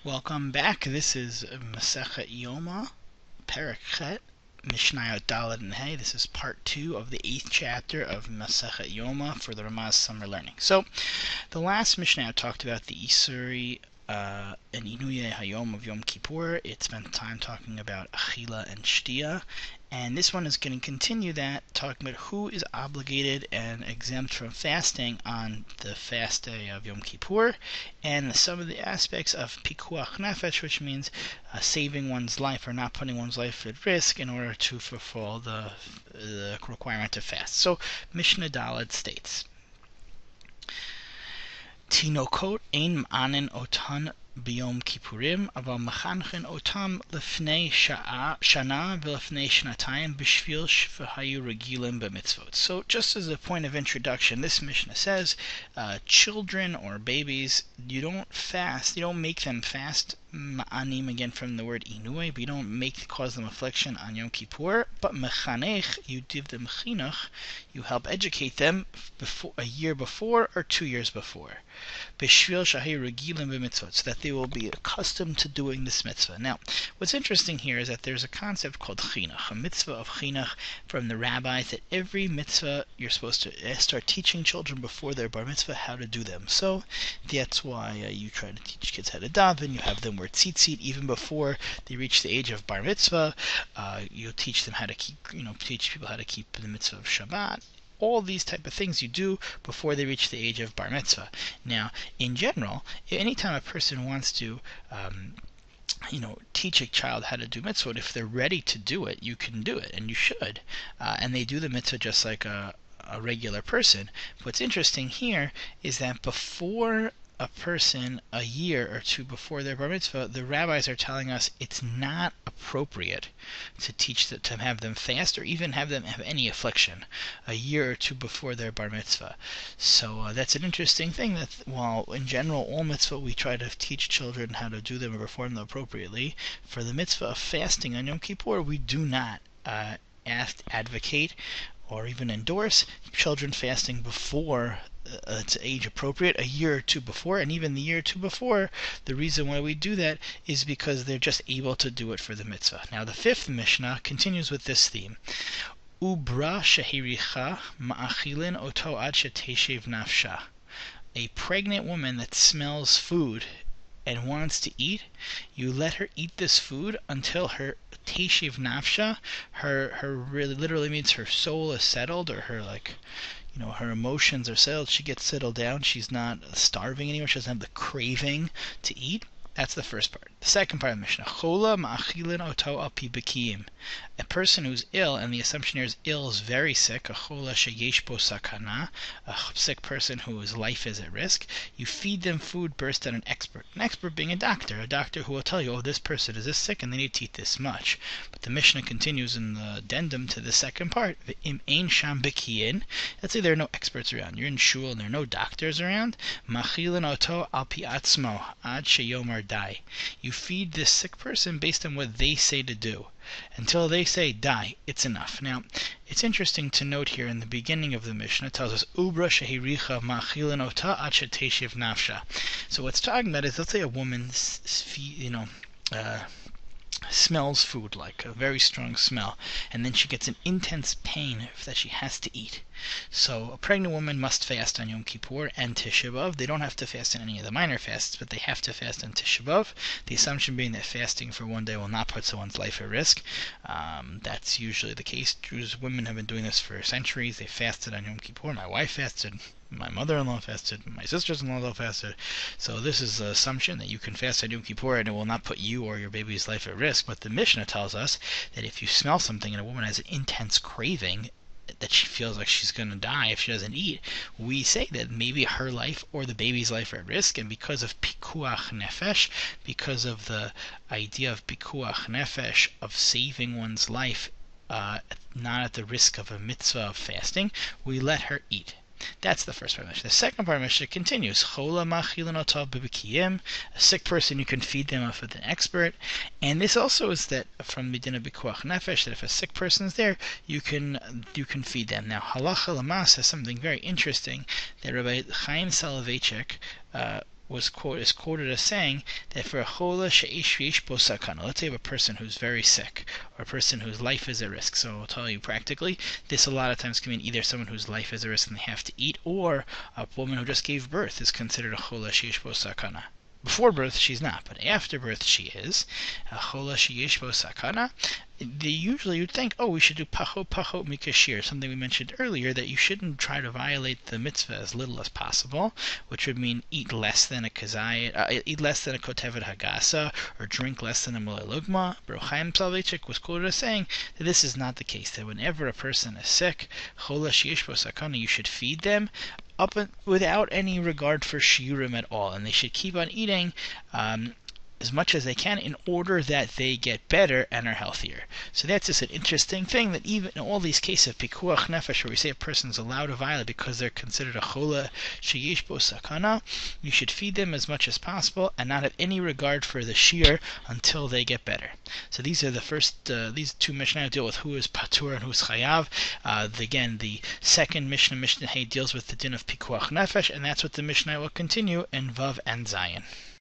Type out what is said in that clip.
Welcome back. This is Masechet Yoma Perek, Mishna Dalet and Hey. This is part 2 of the 8th chapter of Masechet Yoma for the Ramaz Summer Learning. So, the last Mishnah talked about the Isuri and Inuye Hayom of Yom Kippur. It spent time talking about Achila and Shtia. And this one is going to continue that, talking about who is obligated and exempt from fasting on the fast day of Yom Kippur, and some of the aspects of Pikuach Nefesh, which means saving one's life or not putting one's life at risk in order to fulfill the requirement to fast. So, Mishnah Dalet states, Tinokot ein ma'anen otan biyom kippurim, aval mechanchen otam lefnei shana v'lefnei shnatayim b'shvil shv'hayu regilim b'mitzvot. So, just as a point of introduction, this Mishnah says, children or babies, you don't make them fast, ma'anim, again from the word inui, but you don't cause them affliction on Yom Kippur, but mechanech, you give them chinuch, you help educate them a year before or 2 years before. B'shvil shahayu regilim b'mitzvot, so that they will be accustomed to doing this mitzvah. Now, what's interesting here is that there's a concept called chinuch, a mitzvah of chinuch from the rabbis, that every mitzvah you're supposed to start teaching children before their bar mitzvah how to do them. So that's why you try to teach kids how to daven. You have them wear tzitzit even before they reach the age of bar mitzvah. You teach them how to teach people how to keep the mitzvah of Shabbat. All these type of things you do before they reach the age of bar mitzvah. Now, in general, anytime a person wants to teach a child how to do mitzvah, if they're ready to do it, you can do it, and you should. And they do the mitzvah just like a regular person. What's interesting here is that before a person, a year or two before their bar mitzvah, the rabbis are telling us it's not appropriate to have them fast or even have them have any affliction a year or two before their bar mitzvah. So that's an interesting thing, that while in general all mitzvah we try to teach children how to do them and perform them appropriately, for the mitzvah of fasting on Yom Kippur we do not advocate or even endorse children fasting before it's age appropriate, a year or two before, and even the year or two before. The reason why we do that is because they're just able to do it for the mitzvah. Now, the 5th Mishnah continues with this theme. Ubra shehiricha ma'achilin oto ad sheteshev nafsha. A pregnant woman that smells food and wants to eat, you let her eat this food until her teshev nafsha, her really literally means her soul is settled, or her her emotions are settled. She gets settled down. She's not starving anymore. She doesn't have the craving to eat. That's the first part. The second part of the Mishnah. Chola ma'achilin oto al pi b'kiyim. A person who's ill, and the assumption here is ill, is very sick, a chola sheyesh bo sakana, a sick person whose life is at risk, you feed them food based on an expert. An expert being a doctor who will tell you, oh, this person is this sick and they need to eat this much. But the Mishnah continues in the addendum to the second part. V'im ein sham b'kiyin. Let's say there are no experts around. You're in shul and there are no doctors around. Ma'achilin oto al pi atzmo ad sheyomar dai. You feed this sick person based on what they say to do. Until they say, die, it's enough. Now, it's interesting to note here in the beginning of the Mishnah, it tells us, Ubra shehiricha ma'achilin ota ad sheteshev nafsha. So what's talking about is, let's say a woman smells food, like a very strong smell, and then she gets an intense pain that she has to eat. So a pregnant woman must fast on Yom Kippur and Tisha B'Av. They don't have to fast on any of the minor fasts, but they have to fast on Tisha B'Av. The assumption being that fasting for one day will not put someone's life at risk. That's usually the case. Women have been doing this for centuries. They fasted on Yom Kippur. My wife fasted. My mother-in-law fasted. My sisters-in-law fasted. So this is the assumption that you can fast on Yom Kippur and it will not put you or your baby's life at risk. But the Mishnah tells us that if you smell something and a woman has an intense craving, that she feels like she's going to die if she doesn't eat, we say that maybe her life or the baby's life are at risk, and because of pikuach nefesh, because of the idea of pikuach nefesh, of saving one's life, not at the risk of a mitzvah of fasting, we let her eat. That's the first part of Mishnah. The second part of Mishnah continues. Chola ma'achilin oto b'b'kiyim. A sick person, you can feed them off with an expert. And this also is that from Medina B'Kuach Nefesh, that if a sick person is there, you can feed them. Now, Halacha Lamas has something very interesting that Rabbi Chaim Soloveitchik is quoted as saying that for a chola she'ish v'ish bo sakana, let's say you have a person who's very sick, or a person whose life is at risk. So I'll tell you practically, this a lot of times can mean either someone whose life is at risk and they have to eat, or a woman who just gave birth is considered a chola she'ish bo sakana. Before birth, she's not, but after birth, she is. Chola she'ish bo sakana. Usually you'd think, we should do pachot mikashir, something we mentioned earlier, that you shouldn't try to violate the mitzvah as little as possible, which would mean eat less than a kazayit, eat less than a kotevet hagasa, or drink less than a mulei lugma. But Chaim Soloveitchik was quoted as saying that this is not the case, that whenever a person is sick, chola she'ish bo sakana, you should feed them without any regard for shiurim at all, and they should keep on eating as much as they can in order that they get better and are healthier. So that's just an interesting thing, that even in all these cases of pikuach nefesh, where we say a person's allowed to violate because they're considered a chola sheyish bo sakana, you should feed them as much as possible and not have any regard for the shiur until they get better. So these are the first, these two Mishnah deal with who is patur and who is chayav. Again, the second Mishnah, Mishnah Hay, deals with the din of pikuach nefesh, and that's what the Mishnah will continue in Vav and Zayin.